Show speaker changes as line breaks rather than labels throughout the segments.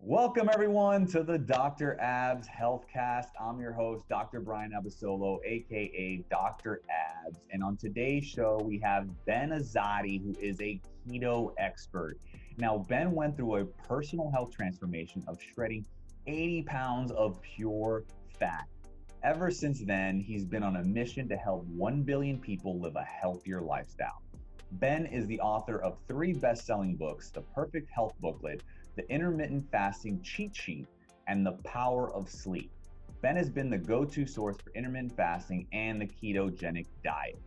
Welcome everyone to the Dr. Abs Healthcast. I'm your host, Dr. Brian Abasolo, aka Dr. Abs. And on today's show, we have Ben Azadi, who is a keto expert. Now, Ben went through a personal health transformation of shredding 80 pounds of pure fat. Ever since then, he's been on a mission to help 1 billion people live a healthier lifestyle. Ben is the author of 3 best-selling books, The Perfect Health Booklet, The Intermittent Fasting Cheat Sheet, and The Power of Sleep. Ben has been the go-to source for intermittent fasting and the ketogenic diet.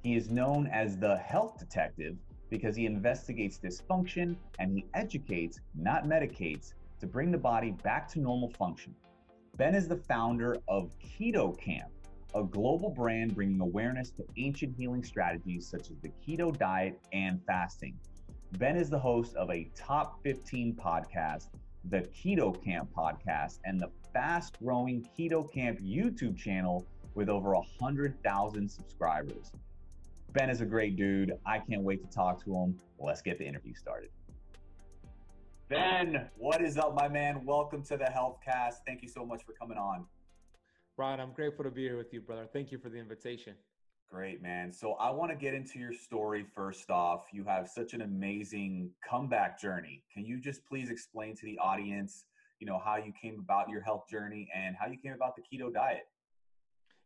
He is known as the health detective because he investigates dysfunction and he educates, not medicates, to bring the body back to normal function. Ben is the founder of Keto Kamp, a global brand bringing awareness to ancient healing strategies such as the keto diet and fasting. Ben is the host of a top 15 podcast, the Keto Kamp podcast, and the fast-growing Keto Kamp YouTube channel with over 100,000 subscribers. Ben is a great dude. I can't wait to talk to him. Let's get the interview started. Ben, what is up, my man? Welcome to the Healthcast. Thank you so much for coming on.
Brian, I'm grateful to be here with you, brother. Thank you for the invitation.
Great, man. So I want to get into your story first off. You have such an amazing comeback journey. Can you just please explain to the audience, how you came about your health journey and how you came about the keto diet?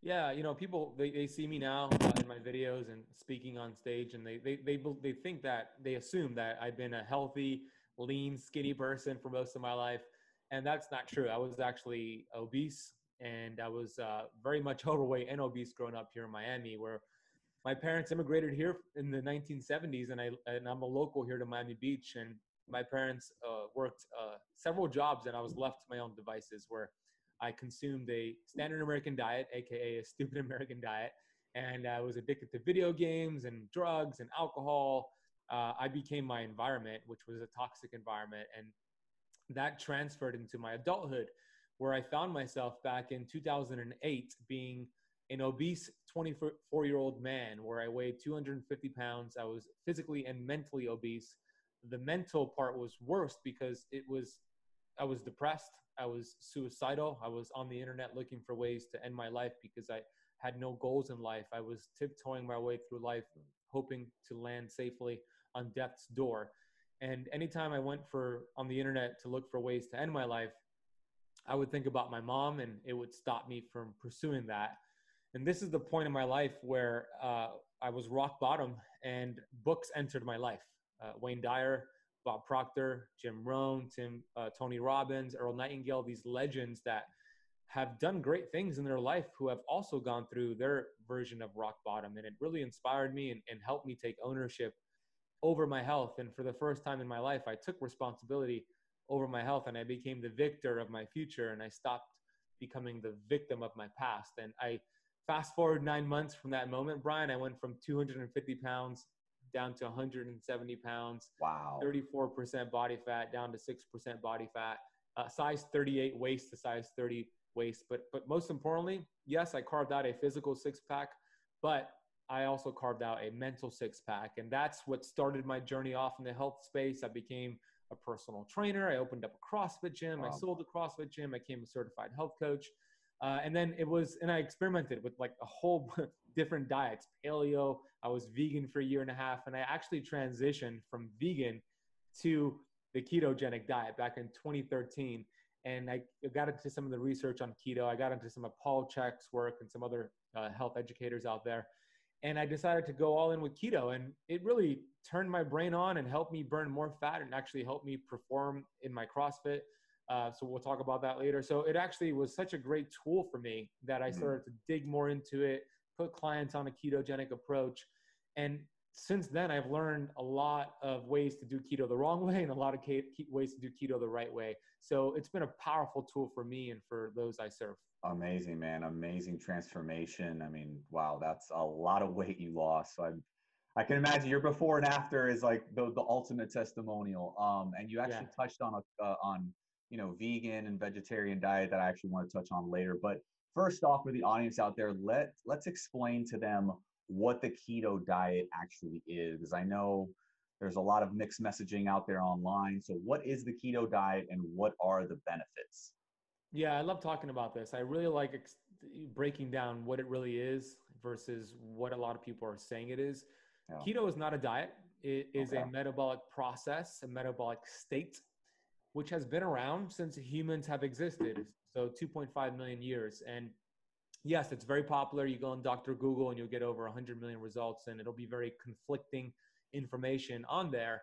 Yeah, people, they see me now in my videos and speaking on stage, and they think that, they assume that I've been a healthy, lean, skinny person for most of my life. And that's not true. I was actually obese, and I was very much overweight and obese growing up here in Miami, where my parents immigrated here in the 1970s, and I'm a local here to Miami Beach. And my parents worked several jobs, and I was left to my own devices, where I consumed a standard American diet, aka a stupid American diet, and I was addicted to video games and drugs and alcohol. I became my environment, which was a toxic environment, and that transferred into my adulthood, where I found myself back in 2008 being an obese 24-year-old man, where I weighed 250 pounds. I was physically and mentally obese. The mental part was worse because I was depressed. I was suicidal. I was on the internet looking for ways to end my life because I had no goals in life. I was tiptoeing my way through life, hoping to land safely on death's door. And anytime I went on the internet to look for ways to end my life, I would think about my mom, and it would stop me from pursuing that. And this is the point in my life where I was rock bottom, and books entered my life. Wayne Dyer, Bob Proctor, Jim Rohn, Tony Robbins, Earl Nightingale, these legends that have done great things in their life, who have also gone through their version of rock bottom. And it really inspired me and helped me take ownership over my health. And for the first time in my life, I took responsibility over my health, and I became the victor of my future, and I stopped becoming the victim of my past. And I fast forward 9 months from that moment, Brian, I went from 250 pounds down to 170 pounds.
Wow.
34% body fat down to 6% body fat, size 38 waist to size 30 waist. But most importantly, yes, I carved out a physical six-pack, but I also carved out a mental six-pack. And that's what started my journey off in the health space. I became a personal trainer. I opened up a CrossFit gym. Wow. I sold a CrossFit gym. I became a certified health coach. And I experimented with like a whole different diets, paleo. I was vegan for a year and a half. And I actually transitioned from vegan to the ketogenic diet back in 2013. And I got into some of the research on keto. I got into some of Paul Chek's work and some other health educators out there. And I decided to go all in with keto, and it really turned my brain on and helped me burn more fat and actually helped me perform in my CrossFit. So we'll talk about that later. So it actually was such a great tool for me that I started to dig more into it, put clients on a ketogenic approach. And since then, I've learned a lot of ways to do keto the wrong way and a lot of ways to do keto the right way. So it's been a powerful tool for me and for those I serve.
Amazing, man. Amazing transformation. I mean, wow, that's a lot of weight you lost. So I can imagine your before and after is like the ultimate testimonial. And you actually touched on vegan and vegetarian diet that I actually want to touch on later. But first off, for the audience out there, let's explain to them what the keto diet actually is. Because I know There's a lot of mixed messaging out there online. So what is the keto diet and what are the benefits?
Yeah, I love talking about this. I really like breaking down what it really is versus what a lot of people are saying it is.
Yeah.
Keto is not a diet. It is
Okay.
a metabolic process, a metabolic state, which has been around since humans have existed. So 2.5 million years. And yes, it's very popular. You go on Dr. Google and you'll get over 100 million results, and it'll be very conflicting information on there.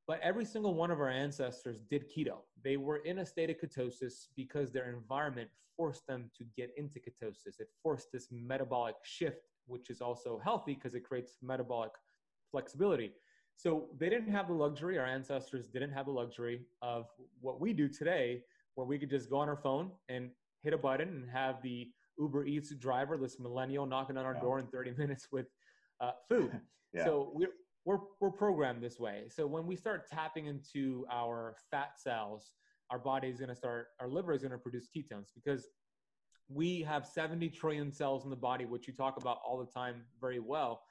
But every single one of our ancestors did keto. They were in a state of ketosis because their environment forced them to get into ketosis. It forced this metabolic shift, which is also healthy because it creates metabolic flexibility. So they didn't have the luxury, our ancestors didn't have the luxury of what we do today, where we could just go on our phone and hit a button and have the Uber Eats driver, this millennial, knocking on our door in 30 minutes with food.
Yeah.
So we're programmed this way. So when we start tapping into our fat cells, our body is going to start, our liver is going to produce ketones because we have 70 trillion cells in the body, which you talk about all the time very well.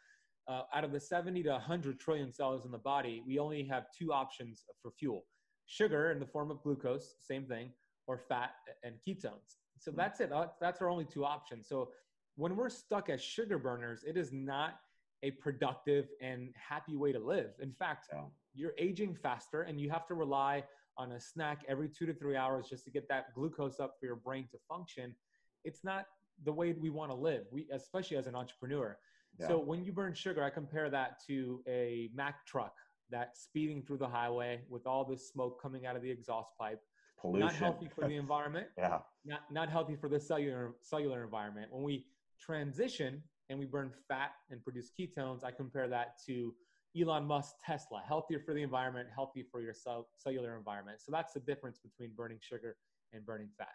Out of the 70 to 100 trillion cells in the body, we only have two options for fuel: sugar in the form of glucose, same thing, or fat and ketones. So that's it. That's our only two options. So when we're stuck as sugar burners, it is not a productive and happy way to live. In fact, you're aging faster and you have to rely on a snack every 2 to 3 hours just to get that glucose up for your brain to function. It's not the way we want to live, especially as an entrepreneur. Yeah. So when you burn sugar, I compare that to a Mack truck that's speeding through the highway with all this smoke coming out of the exhaust pipe. Pollution. Not healthy for the environment.
Yeah.
Not healthy for the cellular environment. When we transition and we burn fat and produce ketones, I compare that to Elon Musk's Tesla: healthier for the environment, healthy for your cellular environment. So that's the difference between burning sugar and burning fat.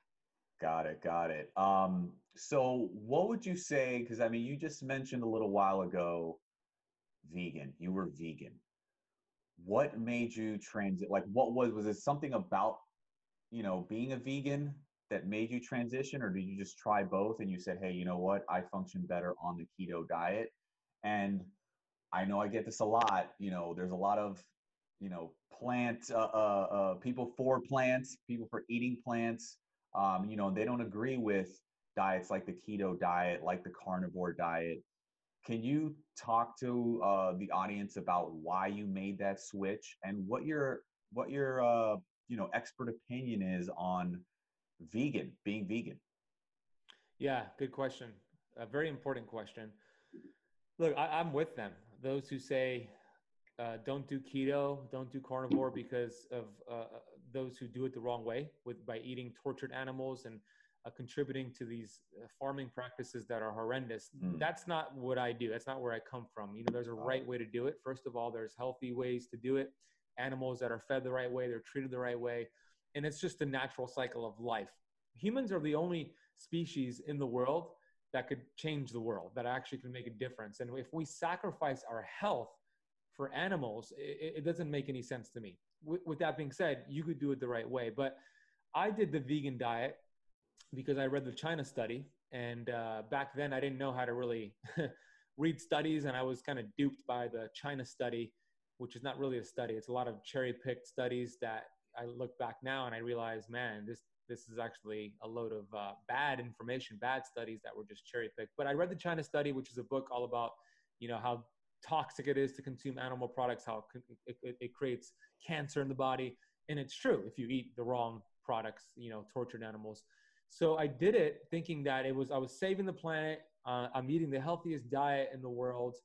Got it. So what would you say, because I mean, you just mentioned a little while ago, vegan, you were vegan. What made you transit? Like, was it something about, being a vegan that made you transition, or did you just try both and you said, hey, you know what, I function better on the keto diet? And I know I get this a lot, there's a lot of, plant, people for plants, people for eating plants, they don't agree with diets like the keto diet, like the carnivore diet. Can you talk to the audience about why you made that switch and what your expert opinion is on being vegan?
Yeah, good question. A very important question. Look, I'm with them. Those who say don't do keto, don't do carnivore because of those who do it the wrong way by eating tortured animals and contributing to these farming practices that are horrendous. That's not what I do. That's not where I come from. There's a right way to do it. First of all, there's healthy ways to do it. Animals that are fed the right way, they're treated the right way. And it's just the natural cycle of life. Humans are the only species in the world that could change the world, that actually can make a difference. And if we sacrifice our health for animals, it doesn't make any sense to me. With that being said, you could do it the right way. But I did the vegan diet because I read the China study. And back then I didn't know how to really read studies. And I was kind of duped by the China study, which is not really a study. It's a lot of cherry-picked studies that I look back now and I realize, man, this is actually a load of bad information, bad studies that were just cherry-picked. But I read the China study, which is a book all about, how toxic it is to consume animal products, how it creates cancer in the body. And it's true if you eat the wrong products, tortured animals. So I did it thinking that I was saving the planet. I'm eating the healthiest diet in the world.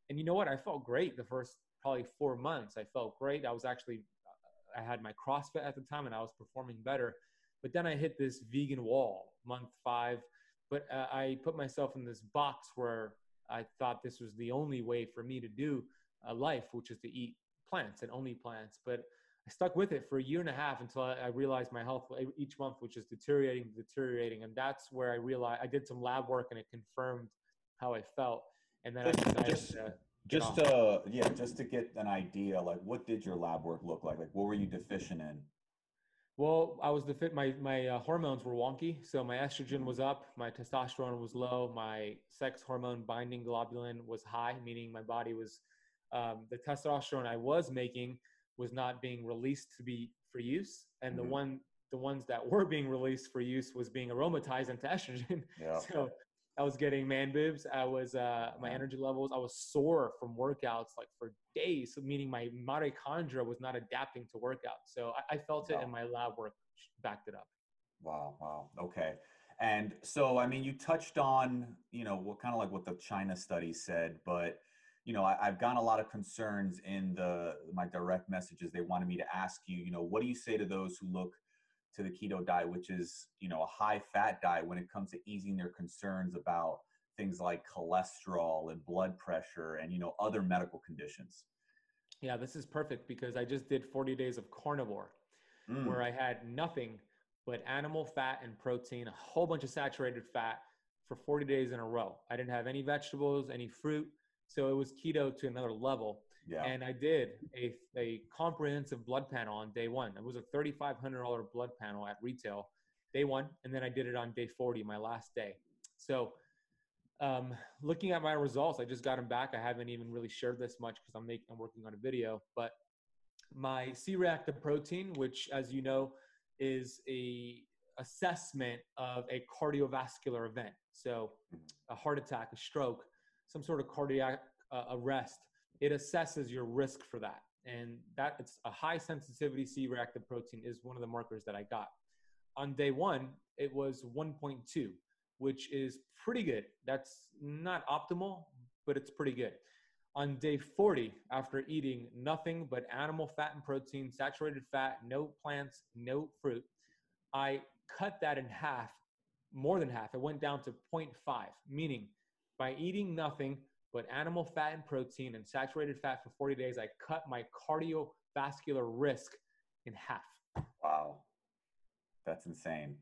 And you know what? I felt great the first probably 4 months. I felt great. I had my CrossFit at the time and I was performing better. But then I hit this vegan wall, month 5. But I put myself in this box where I thought this was the only way for me to do life, which is to eat plants and only plants. But I stuck with it for a year and a half until I realized my health each month, which is deteriorating. And that's where I realized I did some lab work and it confirmed how I felt. And then
just to get an idea, like what did your lab work look like? Like what were you deficient in?
Well, I was my hormones were wonky. So my estrogen was up, my testosterone was low, my sex hormone binding globulin was high, meaning my body was the testosterone I was making was not being released to be for use, and the ones that were being released for use was being aromatized into estrogen.
Yeah.
So I was getting man boobs. I was my energy levels. I was sore from workouts like for days. So meaning my mitochondria was not adapting to workouts. So I felt it, and my lab work backed it up.
Wow. Wow. Okay. And so, I mean, you touched on, what kind of like what the China study said, but, I've gotten a lot of concerns in my direct messages. They wanted me to ask you, what do you say to those who look to the keto diet, which is, a high fat diet, when it comes to easing their concerns about things like cholesterol and blood pressure and, other medical conditions?
Yeah, this is perfect because I just did 40 days of carnivore where I had nothing but animal fat and protein, a whole bunch of saturated fat for 40 days in a row. I didn't have any vegetables, any fruit. So it was keto to another level.
Yeah.
And I did a comprehensive blood panel on day one. It was a $3,500 blood panel at retail, day one. And then I did it on day 40, my last day. So looking at my results, I just got them back. I haven't even really shared this much because I'm working on a video, but my C-reactive protein, which, as you know, is a assessment of a cardiovascular event. So a heart attack, a stroke, some sort of cardiac arrest, it assesses your risk for that. And that it's a high sensitivity C-reactive protein is one of the markers that I got. On day one, it was 1.2, which is pretty good. That's not optimal, but it's pretty good. On day 40, after eating nothing but animal fat and protein, saturated fat, no plants, no fruit, I cut that in half, more than half. It went down to 0.5, meaning by eating nothing but animal fat and protein and saturated fat for 40 days, I cut my cardiovascular risk in half.
Wow. That's insane.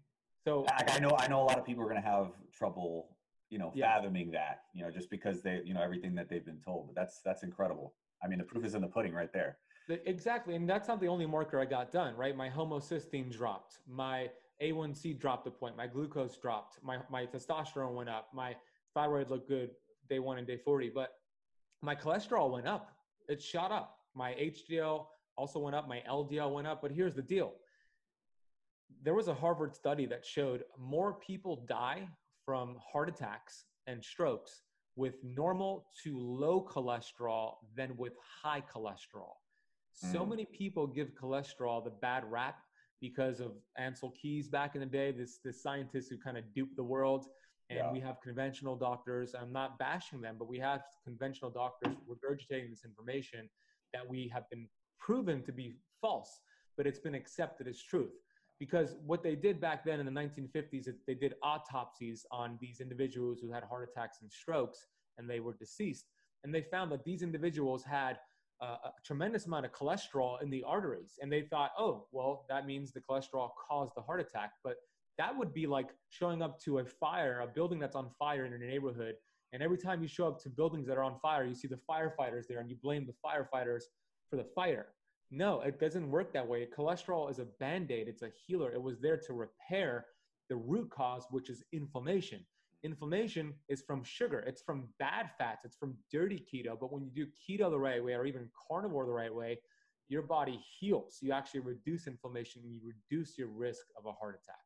So
I know a lot of people are going to have trouble, fathoming that, just because they, everything that they've been told. But that's incredible. I mean, the proof is in the pudding right there.
Exactly. And that's not the only marker I got done, right? My homocysteine dropped. My A1C dropped a point. My glucose dropped. My testosterone went up. My thyroid looked good day one and day 40. But my cholesterol went up. It shot up. My HDL also went up. My LDL went up. But here's the deal. There was a Harvard study that showed more people die from heart attacks and strokes with normal to low cholesterol than with high cholesterol. So many people give cholesterol the bad rap because of Ansel Keys back in the day, this scientist who kind of duped the world. And we have conventional doctors. I'm not bashing them, but we have conventional doctors regurgitating this information that we have been proven to be false, but it's been accepted as truth. Because what they did back then in the 1950s, they did autopsies on these individuals who had heart attacks and strokes, and they were deceased. And they found that these individuals had a tremendous amount of cholesterol in the arteries. And they thought, oh, well, that means the cholesterol caused the heart attack. But that would be like showing up to a building that's on fire in a neighborhood. And every time you show up to buildings that are on fire, you see the firefighters there and you blame the firefighters for the fire. No, it doesn't work that way. Cholesterol is a Band-Aid. It's a healer. It was there to repair the root cause, which is inflammation. Inflammation is from sugar. It's from bad fats. It's from dirty keto. But when you do keto the right way, or even carnivore the right way, your body heals. You actually reduce inflammation and you reduce your risk of a heart attack.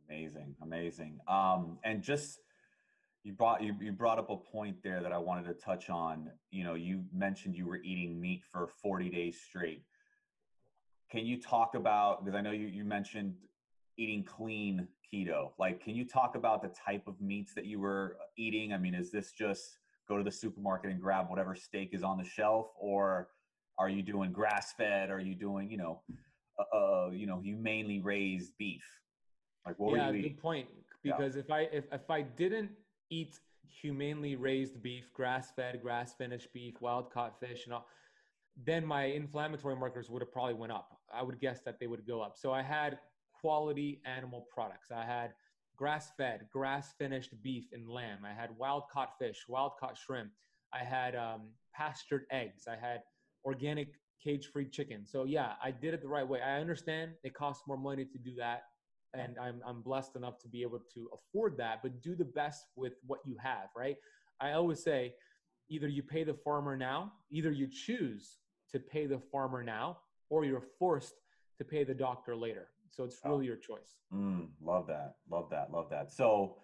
Amazing, amazing. And just you brought up a point there that I wanted to touch on. You mentioned you were eating meat for 40 days straight. Can you talk about, because I know you mentioned eating clean keto, like, can you talk about the type of meats that you were eating? I mean, is this just go to the supermarket and grab whatever steak is on the shelf, or are you doing grass-fed? Are you doing, humanely raised beef? Like, what were you eating?
Good point. Because if I didn't eat humanely raised beef, grass-fed, grass-finished beef, wild-caught fish, and all, then my inflammatory markers would have probably went up. I would guess that they would go up. So I had quality animal products. I had grass-fed, grass-finished beef and lamb. I had wild-caught fish, wild-caught shrimp. I had pastured eggs. I had organic cage-free chicken. So yeah, I did it the right way. I understand it costs more money to do that, and I'm blessed enough to be able to afford that, but do the best with what you have, right? I always say, either you pay the farmer now, either you choose to pay the farmer now, or you're forced to pay the doctor later. So it's really your choice.
Love that. Love that. Love that. So,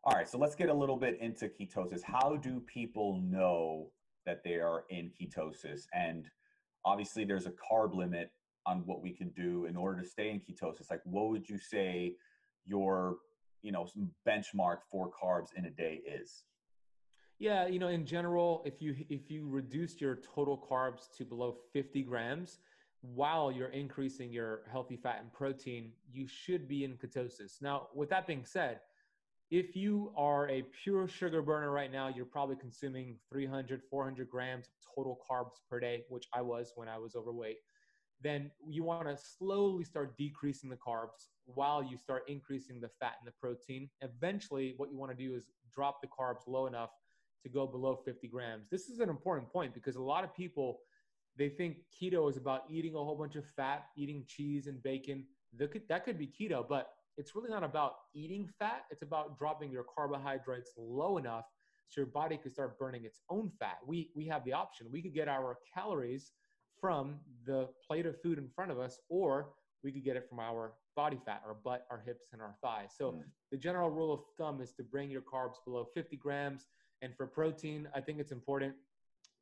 all right. So let's get a little bit into ketosis. How do people know that they are in ketosis? And obviously there's a carb limit on what we can do in order to stay in ketosis. Like, what would you say your, some benchmark for carbs in a day is?
Yeah, in general, if you reduce your total carbs to below 50 grams while you're increasing your healthy fat and protein, you should be in ketosis. Now, with that being said, if you are a pure sugar burner right now, you're probably consuming 300, 400 grams of total carbs per day, which I was when I was overweight. Then you want to slowly start decreasing the carbs while you start increasing the fat and the protein. Eventually, what you want to do is drop the carbs low enough to go below 50 grams. This is an important point because a lot of people, they think keto is about eating a whole bunch of fat, eating cheese and bacon. That could be keto, but it's really not about eating fat. It's about dropping your carbohydrates low enough so your body can start burning its own fat. We have the option. We could get our calories from the plate of food in front of us, or we could get it from our body fat, our butt, our hips, and our thighs. So the general rule of thumb is to bring your carbs below 50 grams. And for protein, I think it's important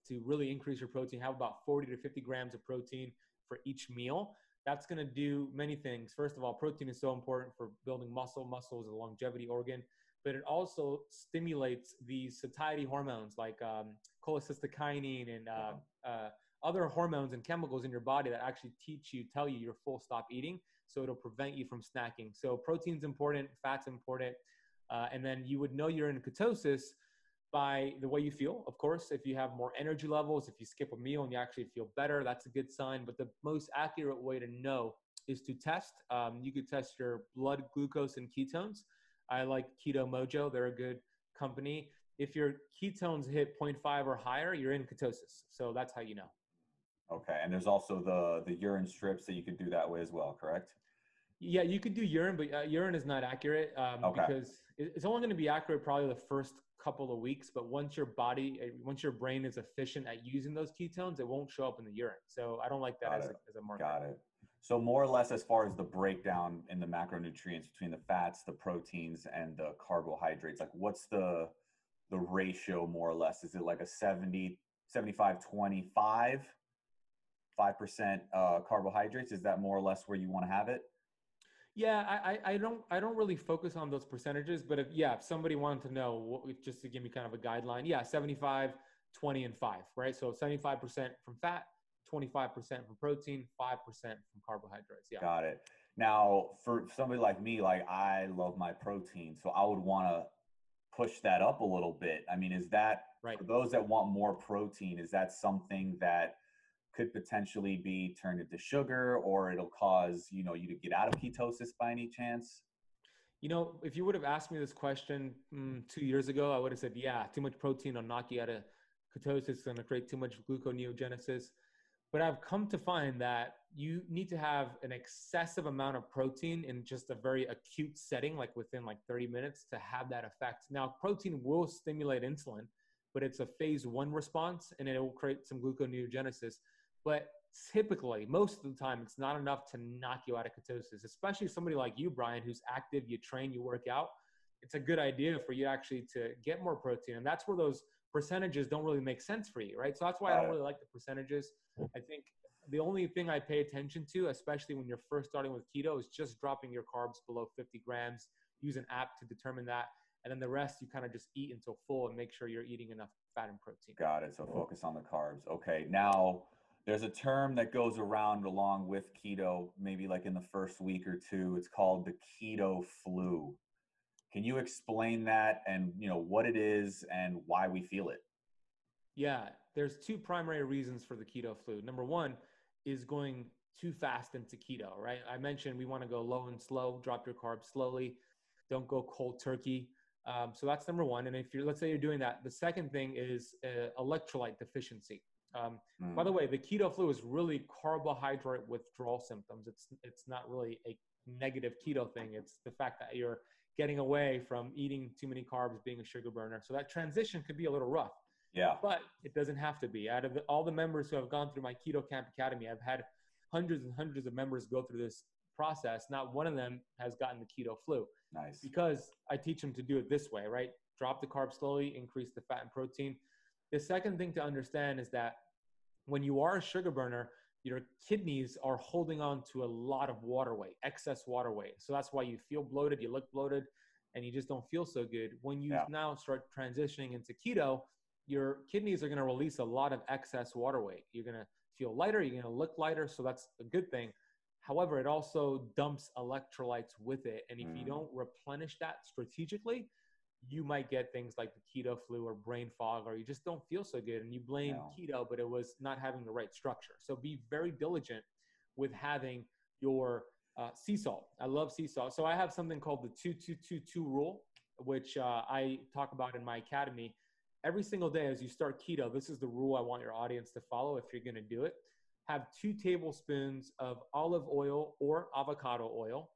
to really increase your protein. Have about 40 to 50 grams of protein for each meal. That's going to do many things. First of all, protein is so important for building muscle. Muscle is a longevity organ, but it also stimulates the satiety hormones like cholecystokinin and other hormones and chemicals in your body that actually tell you you're full, stop eating. So it'll prevent you from snacking. So protein's important, fat's important. And then you would know you're in ketosis by the way you feel. Of course, if you have more energy levels, if you skip a meal and you actually feel better, that's a good sign. But the most accurate way to know is to test. You could test your blood glucose and ketones. I like Keto Mojo. They're a good company. If your ketones hit 0.5 or higher, you're in ketosis. So that's how you know.
Okay. And there's also the urine strips that you could do that way as well, correct?
Yeah, you could do urine, but urine is not accurate because it's only going to be accurate probably the first couple of weeks. But once your brain is efficient at using those ketones, it won't show up in the urine. So I don't like that as a marker.
Got it. So more or less, as far as the breakdown in the macronutrients between the fats, the proteins, and the carbohydrates, like what's the ratio more or less? Is it like a 70, 75, 25, 5% carbohydrates? Is that more or less where you want to have it?
Yeah, I don't really focus on those percentages, but if somebody wanted to know, just to give me kind of a guideline, 75, 20, and 5, right? So 75% from fat, 25% from protein, 5% from carbohydrates. Yeah.
Got it. Now, for somebody like me, like I love my protein, so I would want to push that up a little bit. I mean, is that
right?
For those that want more protein, is that something that could potentially be turned into sugar, or it'll cause, you to get out of ketosis by any chance?
If you would have asked me this question 2 years ago, I would have said, too much protein will knock you out of ketosis. It's going to create too much gluconeogenesis. But I've come to find that you need to have an excessive amount of protein in just a very acute setting, like within 30 minutes to have that effect. Now, protein will stimulate insulin, but it's a phase 1 response and it will create some gluconeogenesis. But typically, most of the time, it's not enough to knock you out of ketosis, especially somebody like you, Brian, who's active, you train, you work out. It's a good idea for you actually to get more protein. And that's where those percentages don't really make sense for you, right? So that's why I don't really like the percentages. I think the only thing I pay attention to, especially when you're first starting with keto, is just dropping your carbs below 50 grams. Use an app to determine that. And then the rest, you kind of just eat until full and make sure you're eating enough fat and protein.
Got it. So focus on the carbs. Okay. Now, there's a term that goes around along with keto, maybe like in the first week or two. It's called the keto flu. Can you explain that and what it is and why we feel it?
Yeah, there's 2 primary reasons for the keto flu. Number 1 is going too fast into keto, right? I mentioned we want to go low and slow, drop your carbs slowly. Don't go cold turkey. So that's number 1. And let's say you're doing that, the second thing is electrolyte deficiency. By the way, the keto flu is really carbohydrate withdrawal symptoms. It's not really a negative keto thing. It's the fact that you're getting away from eating too many carbs, being a sugar burner. So that transition could be a little rough.
Yeah.
But it doesn't have to be. Out of all the members who have gone through my Keto Kamp Academy, I've had hundreds and hundreds of members go through this process. Not one of them has gotten the keto flu.
Nice.
Because I teach them to do it this way, right? Drop the carbs slowly, increase the fat and protein. The second thing to understand is that when you are a sugar burner, your kidneys are holding on to a lot of water weight, excess water weight. So that's why you feel bloated, you look bloated, and you just don't feel so good. When you now start transitioning into keto, your kidneys are going to release a lot of excess water weight. You're going to feel lighter, you're going to look lighter, so that's a good thing. However, it also dumps electrolytes with it. And if you don't replenish that strategically, you might get things like the keto flu or brain fog, or you just don't feel so good. And you blame keto, but it was not having the right structure. So be very diligent with having your sea salt. I love sea salt. So I have something called the 2-2-2-2 rule, which I talk about in my academy. Every single day as you start keto, this is the rule I want your audience to follow if you're going to do it. Have 2 tablespoons of olive oil or avocado oil,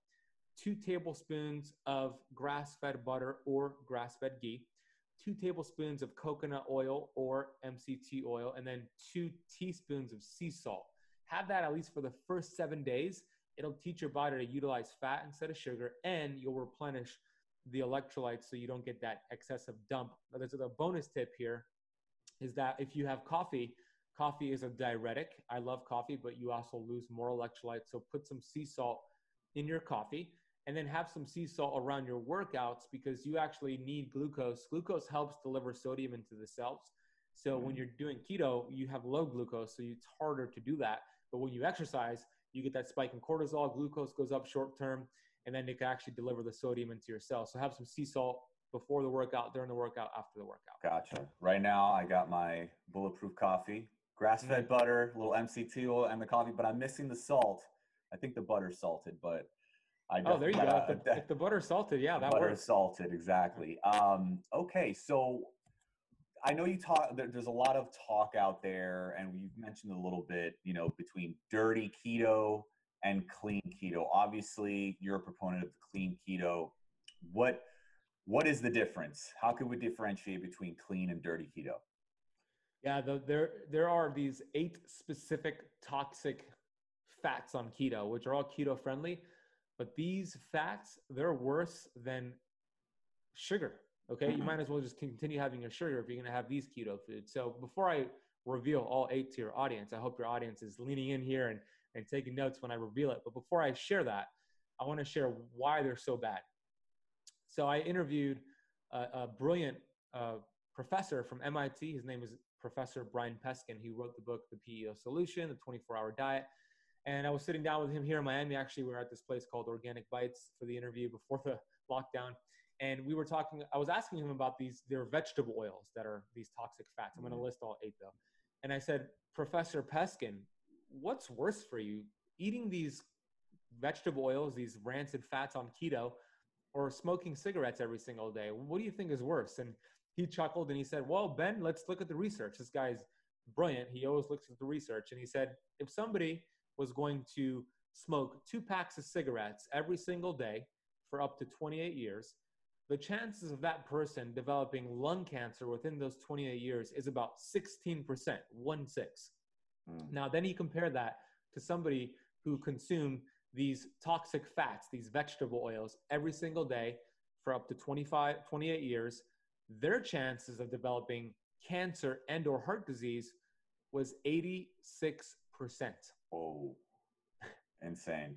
2 tablespoons of grass-fed butter or grass-fed ghee, 2 tablespoons of coconut oil or MCT oil, and then 2 teaspoons of sea salt. Have that at least for the first 7 days. It'll teach your body to utilize fat instead of sugar, and you'll replenish the electrolytes so you don't get that excessive dump. Now, there's a bonus tip here is that if you have coffee, coffee is a diuretic. I love coffee, but you also lose more electrolytes. So put some sea salt in your coffee, and then have some sea salt around your workouts because you actually need glucose. Glucose helps deliver sodium into the cells. So when you're doing keto, you have low glucose, so it's harder to do that. But when you exercise, you get that spike in cortisol, glucose goes up short term, and then it can actually deliver the sodium into your cells. So have some sea salt before the workout, during the workout, after the workout.
Gotcha. Right now, I got my bulletproof coffee, grass-fed butter, a little MCT oil, and the coffee, but I'm missing the salt. I think the butter's salted, but I
there you go. If the butter's salted, that works.
Butter is salted, exactly. Okay, so I know you talk. There's a lot of talk out there, and you've mentioned a little bit, between dirty keto and clean keto. Obviously, you're a proponent of the clean keto. What is the difference? How can we differentiate between clean and dirty keto?
Yeah, there are these 8 specific toxic fats on keto, which are all keto friendly. But these fats, they're worse than sugar. Okay, you might as well just continue having your sugar if you're going to have these keto foods. So before I reveal all 8 to your audience, I hope your audience is leaning in here and taking notes when I reveal it. But before I share that, I want to share why they're so bad. So I interviewed a brilliant professor from MIT. His name is Professor Brian Peskin. He wrote the book, The PEO Solution, the 24-Hour Diet. And I was sitting down with him here in Miami. Actually, we were at this place called Organic Bites for the interview before the lockdown. And we were talking, I was asking him about their vegetable oils that are these toxic fats. I'm going to list all 8 though. And I said, Professor Peskin, what's worse for you? Eating these vegetable oils, these rancid fats on keto, or smoking cigarettes every single day? What do you think is worse? And he chuckled and he said, well, Ben, let's look at the research. This guy's brilliant. He always looks at the research. And he said, if somebody was going to smoke 2 packs of cigarettes every single day for up to 28 years, the chances of that person developing lung cancer within those 28 years is about 16%, 1-6. Now, then you compare that to somebody who consumed these toxic fats, these vegetable oils every single day for up to 28 years, their chances of developing cancer and or heart disease was 86%.
Oh, insane.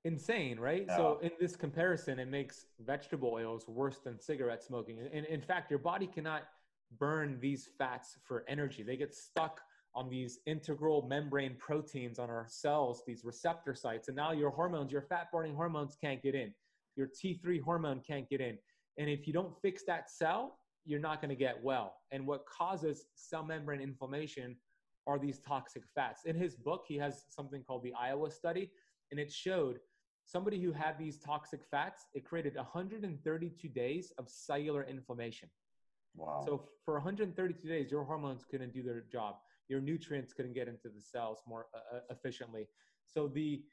Insane, right?
Yeah.
So in this comparison, it makes vegetable oils worse than cigarette smoking. And in fact, your body cannot burn these fats for energy. They get stuck on these integral membrane proteins on our cells, these receptor sites. And now your hormones, your fat burning hormones can't get in. Your T3 hormone can't get in. And if you don't fix that cell, you're not going to get well. And what causes cell membrane inflammation are these toxic fats. In his book, he has something called the Iowa study, and it showed somebody who had these toxic fats, it created 132 days of cellular inflammation.
Wow.
So for 132 days, your hormones couldn't do their job. Your nutrients couldn't get into the cells more efficiently. So the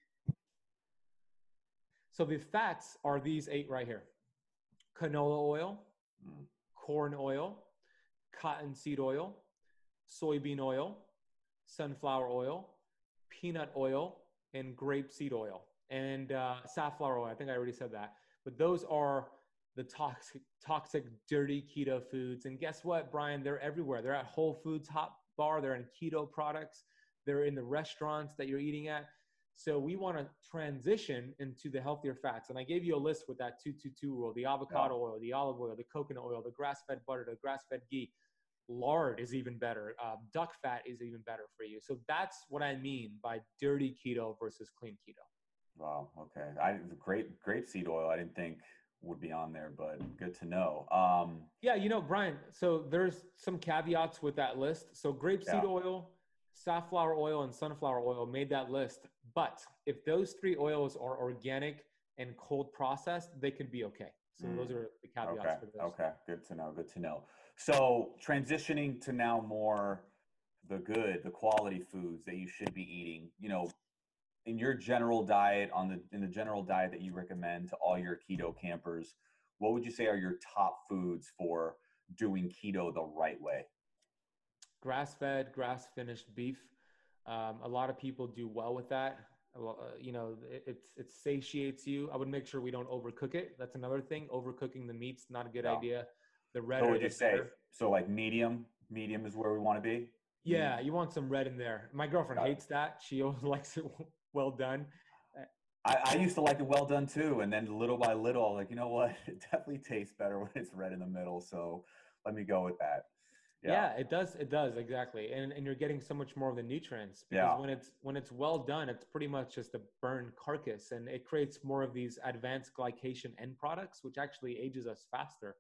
fats are these 8 right here: canola oil, corn oil, cottonseed oil, soybean oil, sunflower oil, peanut oil, and grapeseed oil, and safflower oil. I think I already said that. But those are the toxic, dirty keto foods. And guess what, Brian? They're everywhere. They're at Whole Foods Hot Bar. They're in keto products. They're in the restaurants that you're eating at. So we want to transition into the healthier fats. And I gave you a list with that 2-2-2 rule: the avocado oil, the olive oil, the coconut oil, the grass-fed butter, the grass-fed ghee. Lard is even better. Duck fat is even better for you. So that's what I mean by dirty keto versus clean keto.
Wow. Okay. Grapeseed oil, I didn't think would be on there, but good to know.
Yeah, Brian, so there's some caveats with that list. So grapeseed oil, safflower oil, and sunflower oil made that list. But if those three oils are organic and cold processed, they could be okay. So those are the caveats for those.
Okay. Good to know. Good to know. So transitioning to now more the quality foods that you should be eating, in your general diet, in the general diet that you recommend to all your keto campers, what would you say are your top foods for doing keto the right way?
Grass-fed, grass-finished beef. A lot of people do well with that. It satiates you. I would make sure we don't overcook it. That's another thing. Overcooking the meat's not a good idea. The redder,
so would you
the
say,
better.
So like medium is where we want to be?
Yeah, you want some red in there. My girlfriend hates that. She always likes it well done.
I used to like it well done too. And then little by little, like, you know what? It definitely tastes better when it's red in the middle. So let me go with that.
Yeah, it does. It does, exactly. And you're getting so much more of the nutrients because when it's well done, it's pretty much just a burned carcass, and it creates more of these advanced glycation end products, which actually ages us faster.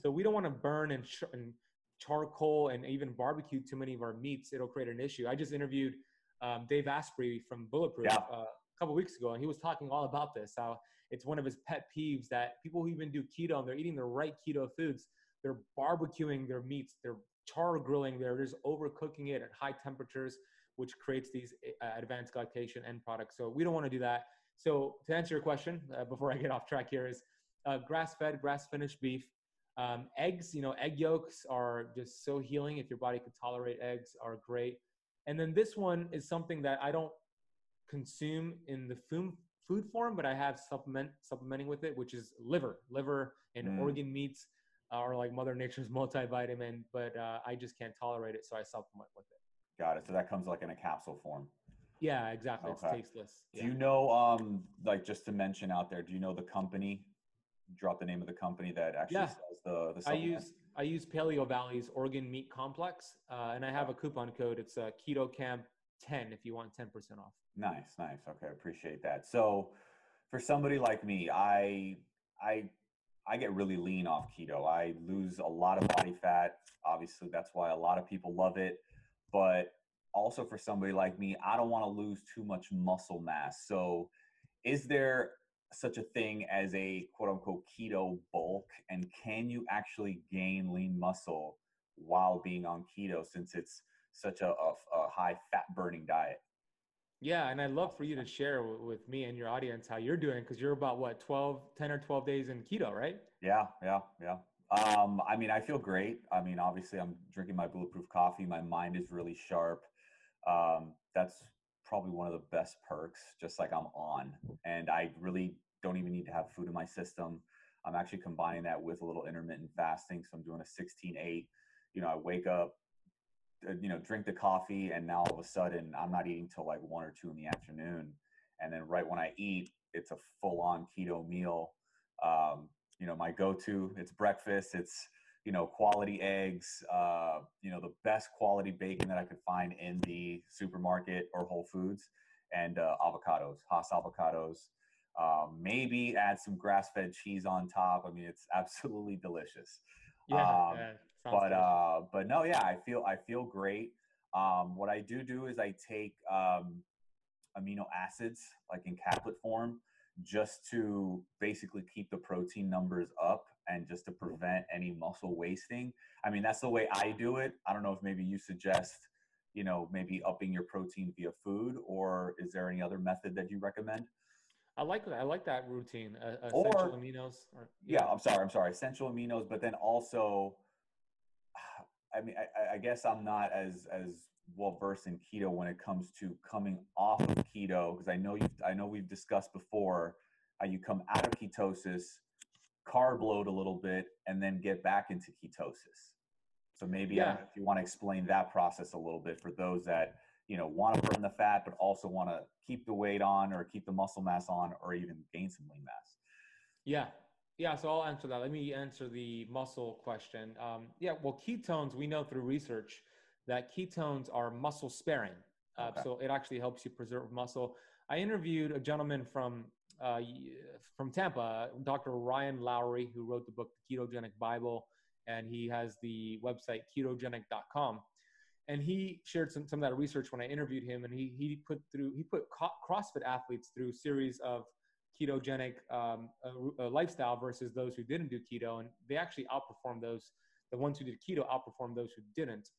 So we don't want to burn and charcoal and even barbecue too many of our meats. It'll create an issue. I just interviewed Dave Asprey from Bulletproof a couple weeks ago, and he was talking all about this, how it's one of his pet peeves that people who even do keto and they're eating the right keto foods, they're barbecuing their meats, they're char grilling, they're just overcooking it at high temperatures, which creates these advanced glycation end products. So we don't want to do that. So to answer your question, before I get off track here, is grass-fed, grass-finished beef. Eggs, egg yolks are just so healing. If your body could tolerate eggs, are great. And then this one is something that I don't consume in the food form, but I have supplementing with it, which is liver and organ meats are like Mother Nature's multivitamin, but I just can't tolerate it, so I supplement with it.
Got it. So that comes like in a capsule form.
Yeah, exactly. Okay. It's tasteless.
Do you know, like just to mention out there, do you know the company? Drop the name of the company that actually sells the supplement.
I use Paleo Valley's Organ Meat Complex, and I have a coupon code. It's Keto Kamp 10 if you want 10% off.
Nice. Okay, appreciate that. So, for somebody like me, I get really lean off keto. I lose a lot of body fat. Obviously, that's why a lot of people love it. But also for somebody like me, I don't want to lose too much muscle mass. So, is there such a thing as a quote unquote keto bulk? And can you actually gain lean muscle while being on keto, since it's such a high fat burning diet?
Yeah, and I'd love for you to share with me and your audience how you're doing, because you're about 10 or 12 days in keto, right?
Yeah. I mean, I feel great. I mean, obviously I'm drinking my bulletproof coffee. My mind is really sharp. That's probably one of the best perks, just like I'm on, and I really don't even need to have food in my system. I'm actually combining that with a little intermittent fasting. So I'm doing a 16-8. I wake up, drink the coffee, and now all of a sudden I'm not eating till like 1 or 2 in the afternoon. And then right when I eat, it's a full-on keto meal. My go-to, it's breakfast. It's, quality eggs, the best quality bacon that I could find in the supermarket or Whole Foods, and avocados, Haas avocados. Maybe add some grass-fed cheese on top. I mean, it's absolutely delicious. But no, yeah, I feel great. What I do is I take amino acids like in caplet form, just to basically keep the protein numbers up and just to prevent any muscle wasting. I mean, that's the way I do it. I don't know if maybe you suggest, maybe upping your protein via food, or is there any other method that you recommend?
I like that routine. Essential aminoes.
I'm sorry. Essential aminos, but then also, I mean, I guess I'm not as well versed in keto when it comes to coming off of keto, because I know we've discussed before how you come out of ketosis, carb load a little bit, and then get back into ketosis. So maybe I don't know if you want to explain that process a little bit for those that, you know, want to burn the fat but also want to keep the weight on or keep the muscle mass on or even gain some lean mass.
Yeah, so I'll answer that. Let me answer the muscle question. Well, ketones, we know through research that ketones are muscle sparing. So it actually helps you preserve muscle. I interviewed a gentleman from Tampa, Dr. Ryan Lowry, who wrote the book, The Ketogenic Bible, and he has the website ketogenic.com. And he shared some of that research when I interviewed him, and he put CrossFit athletes through a series of ketogenic lifestyle versus those who didn't do keto, and they actually outperformed the ones who did keto outperformed those who didn't.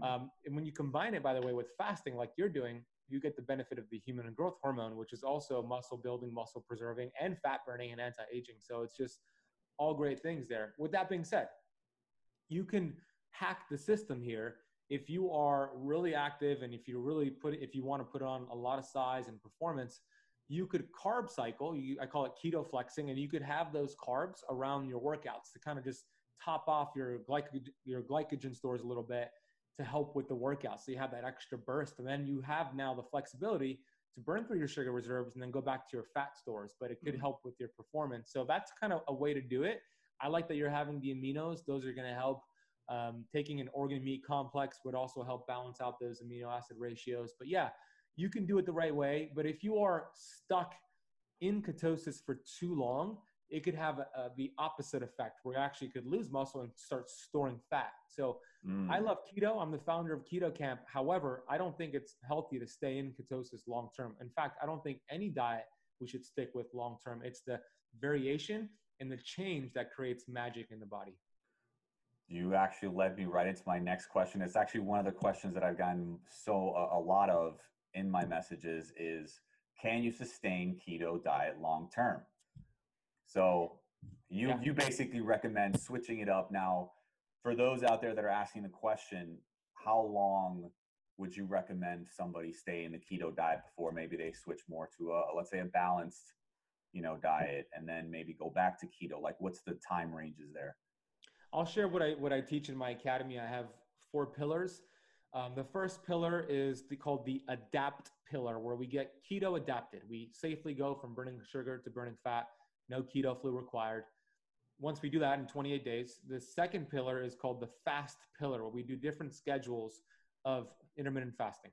And when you combine it, by the way, with fasting like you're doing, you get the benefit of the human growth hormone, which is also muscle building, muscle preserving, and fat burning and anti-aging. So it's just all great things there. With that being said, you can hack the system here if you are really active, and if you want to put on a lot of size and performance. You could carb cycle. I call it keto flexing, and you could have those carbs around your workouts to kind of just top off your glycogen stores a little bit to help with the workout. So you have that extra burst, and then you have now the flexibility to burn through your sugar reserves and then go back to your fat stores, but it could help with your performance. So that's kind of a way to do it. I like that you're having the aminos. Those are going to help. Taking an organ meat complex would also help balance out those amino acid ratios. But yeah, you can do it the right way. But if you are stuck in ketosis for too long, it could have the opposite effect, where you actually could lose muscle and start storing fat. So I love keto. I'm the founder of Keto Kamp. However, I don't think it's healthy to stay in ketosis long term. In fact, I don't think any diet we should stick with long term. It's the variation and the change that creates magic in the body.
You actually led me right into my next question. It's actually one of the questions that I've gotten a lot of in my messages is, can you sustain keto diet long term? So you basically recommend switching it up. Now, for those out there that are asking the question, how long would you recommend somebody stay in the keto diet before maybe they switch more to let's say a balanced, diet, and then maybe go back to keto? Like, what's the time ranges there?
I'll share what I teach in my academy. I have 4 pillars. The first pillar is called the adapt pillar, where we get keto adapted. We safely go from burning sugar to burning fat, no keto flu required. Once we do that in 28 days, the second pillar is called the fast pillar, where we do different schedules of intermittent fasting.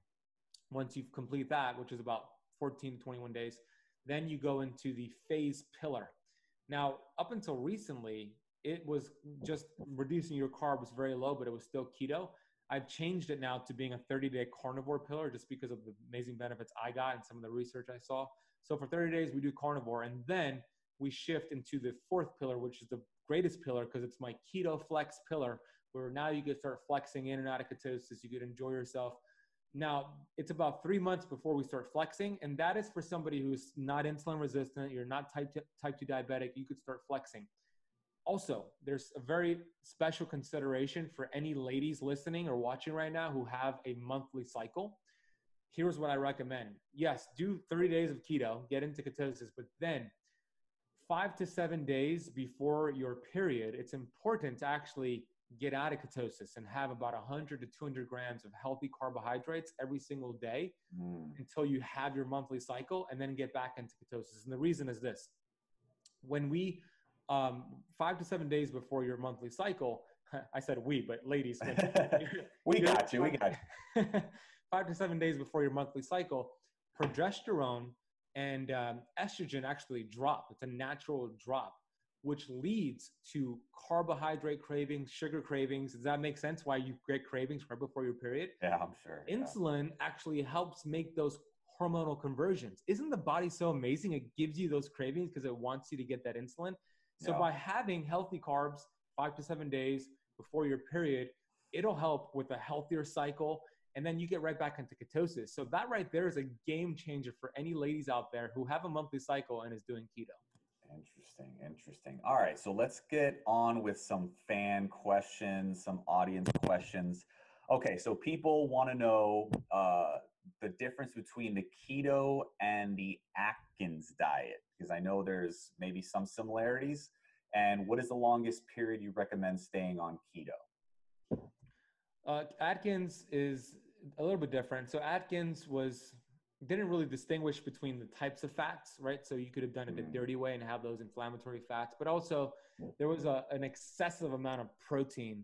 Once you complete that, which is about 14 to 21 days, then you go into the phase pillar. Now, up until recently, it was just reducing your carbs very low, but it was still keto. I've changed it now to being a 30-day carnivore pillar, just because of the amazing benefits I got and some of the research I saw. So for 30 days, we do carnivore, and then we shift into the 4th pillar, which is the greatest pillar, because it's my keto flex pillar, where now you can start flexing in and out of ketosis. You could enjoy yourself. Now, it's about 3 months before we start flexing, and that is for somebody who's not insulin resistant, you're not type 2 diabetic, you could start flexing. Also, there's a very special consideration for any ladies listening or watching right now who have a monthly cycle. Here's what I recommend. Yes, do 30 days of keto, get into ketosis, but then 5 to 7 days before your period, it's important to actually get out of ketosis and have about 100 to 200 grams of healthy carbohydrates every single day until you have your monthly cycle, and then get back into ketosis. And the reason is this: when we 5 to 7 days before your monthly cycle, I said we, but ladies,
we got you.
5 to 7 days before your monthly cycle, progesterone and estrogen actually drop. It's a natural drop, which leads to carbohydrate cravings, sugar cravings. Does that make sense why you get cravings right before your period?
Yeah, I'm sure.
Insulin actually helps make those hormonal conversions. Isn't the body so amazing? It gives you those cravings because it wants you to get that insulin. So by having healthy carbs 5 to 7 days before your period, it'll help with a healthier cycle, and then you get right back into ketosis. So that right there is a game changer for any ladies out there who have a monthly cycle and is doing keto.
Interesting. All right, so let's get on with some fan questions, some audience questions. Okay, so people want to know the difference between the keto and the Atkins diet, because I know there's maybe some similarities. And what is the longest period you recommend staying on keto?
Atkins is a little bit different. So Atkins didn't really distinguish between the types of fats, right? So you could have done it the dirty way and have those inflammatory fats, but also there was an excessive amount of protein,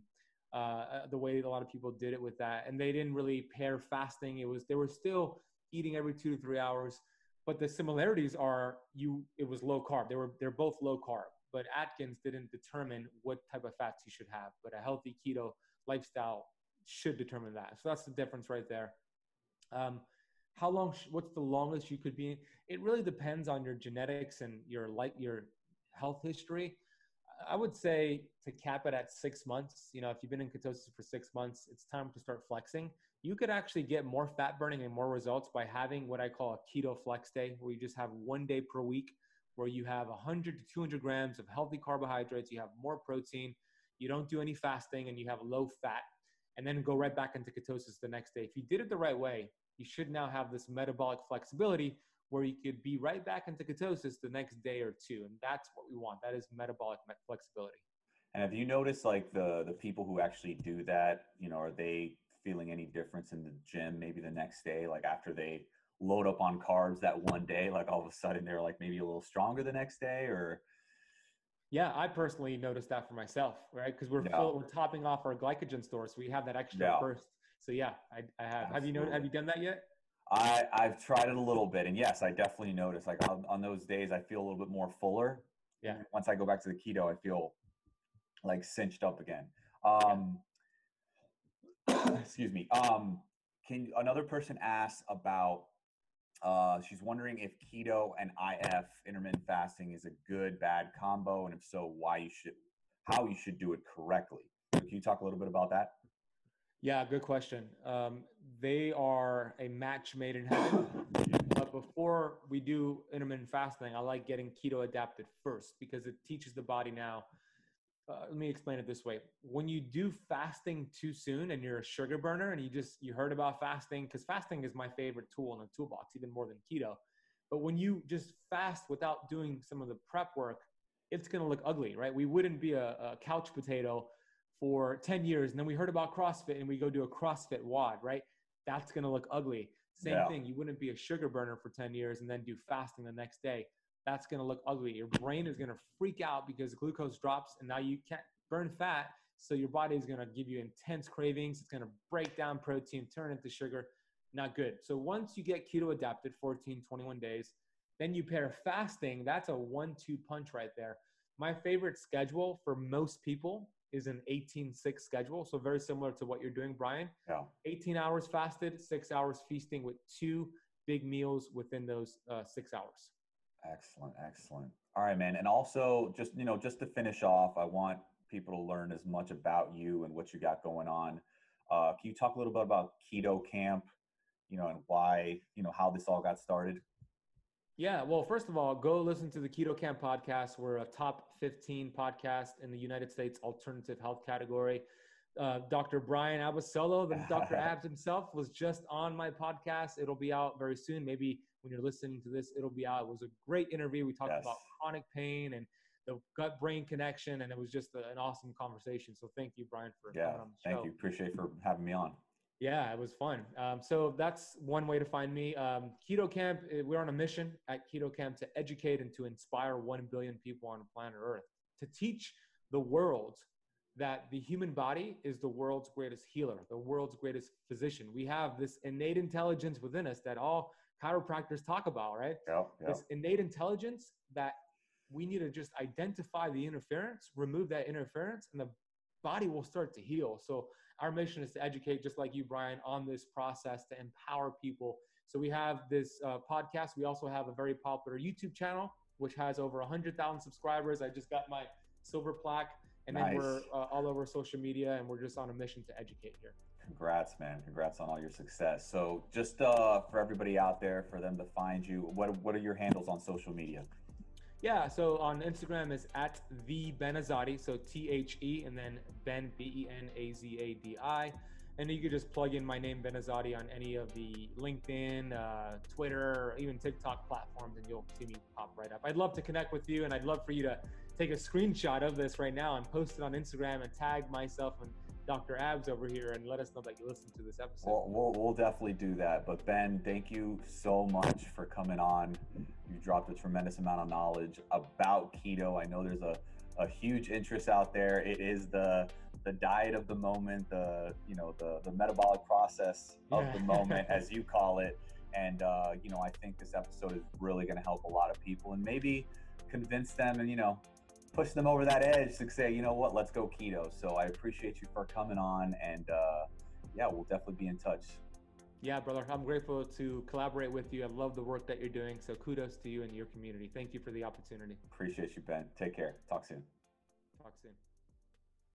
the way a lot of people did it with that. And they didn't really pair fasting. They were still eating every 2 to 3 hours, but the similarities are it was low carb. They're both low carb, but Atkins didn't determine what type of fats you should have, but a healthy keto lifestyle should determine that. So that's the difference right there. What's the longest you could be? It really depends on your genetics and your health history. I would say to cap it at 6 months. If you've been in ketosis for 6 months, it's time to start flexing. You could actually get more fat burning and more results by having what I call a keto flex day, where you just have 1 day per week where you have 100 to 200 grams of healthy carbohydrates, you have more protein, you don't do any fasting, and you have low fat, and then go right back into ketosis the next day. If you did it the right way, you should now have this metabolic flexibility where you could be right back into ketosis the next day or two. And that's what we want. That is metabolic flexibility.
And have you noticed like the people who actually do that, are they feeling any difference in the gym maybe the next day, like after they load up on carbs that one day, like all of a sudden they're like maybe a little stronger the next day? Or
yeah, I personally noticed that for myself, right? Because we're topping off our glycogen store, so we have that extra burst. So yeah, I have.
Absolutely.
Have you done that yet?
I've tried it a little bit, and yes, I definitely notice like on those days I feel a little bit more fuller.
Yeah.
And once I go back to the keto, I feel like cinched up again. Excuse me. Another person ask about, she's wondering if keto and IF, intermittent fasting, is a good, bad combo, and if so, how you should do it correctly. So can you talk a little bit about that?
Yeah, good question. They are a match made in heaven. But before we do intermittent fasting, I like getting keto adapted first, because it teaches the body now. Let me explain it this way. When you do fasting too soon and you're a sugar burner and you heard about fasting, because fasting is my favorite tool in the toolbox, even more than keto. But when you just fast without doing some of the prep work, it's going to look ugly, right? We wouldn't be a couch potato for 10 years. And then we heard about CrossFit and we go do a CrossFit WOD, right? That's going to look ugly. Same thing. You wouldn't be a sugar burner for 10 years and then do fasting the next day. That's going to look ugly. Your brain is going to freak out because glucose drops and now you can't burn fat. So your body is going to give you intense cravings. It's going to break down protein, turn into sugar. Not good. So once you get keto adapted, 14, 21 days, then you pair fasting. That's a 1-2 punch right there. My favorite schedule for most people is an 18-6 schedule. So very similar to what you're doing, Brian.
Yeah.
18 hours fasted, 6 hours feasting with 2 big meals within those 6 hours.
Excellent. All right, man. And also just to finish off, I want people to learn as much about you and what you got going on. Can you talk a little bit about Keto Kamp, and why, how this all got started?
Yeah, well, first of all, go listen to the Keto Kamp podcast. We're a top 15 podcast in the United States alternative health category. Dr. Brian Abasolo, Dr. Abs himself, was just on my podcast. It'll be out very soon. Maybe when you're listening to this, it'll be out. It was a great interview. We talked about chronic pain and the gut-brain connection, and it was just an awesome conversation. So thank you, Brian, for coming on the show.
Thank you. Appreciate for having me on.
Yeah, it was fun. So that's one way to find me. Keto Kamp, we're on a mission at Keto Kamp to educate and to inspire 1 billion people on planet Earth, to teach the world that the human body is the world's greatest healer, the world's greatest physician. We have this innate intelligence within us that all chiropractors talk about, right? This innate intelligence that we need to just identify the interference, remove that interference, and the body will start to heal. So our mission is to educate, just like you, Brian, on this process to empower people. So we have this podcast. We also have a very popular YouTube channel, which has over 100,000 subscribers. I just got my silver plaque. And then we're all over social media, and we're just on a mission to educate here.
Congrats, man. Congrats on all your success. So just for everybody out there, for them to find you, what are your handles on social media?
Yeah, so on Instagram is at the Ben Azadi, so THE and then Ben BENAZADI. And you could just plug in my name Ben Azadi on any of the LinkedIn, Twitter, or even TikTok platforms, and you'll see me pop right up. I'd love to connect with you, and I'd love for you to take a screenshot of this right now and post it on Instagram and tag myself and Dr. Abs over here and let us know that you listened to this episode.
Well, we'll definitely do that. But Ben, thank you so much for coming on. You dropped a tremendous amount of knowledge about keto. I know there's a huge interest out there. It is the diet of the moment, the metabolic process of the moment, as you call it. And I think this episode is really going to help a lot of people and maybe convince them and push them over that edge to say, you know what, let's go keto. So I appreciate you for coming on, and we'll definitely be in touch.
Yeah, brother, I'm grateful to collaborate with you. I love the work that you're doing. So kudos to you and your community. Thank you for the opportunity.
Appreciate you, Ben. Take care. Talk soon.
Talk soon.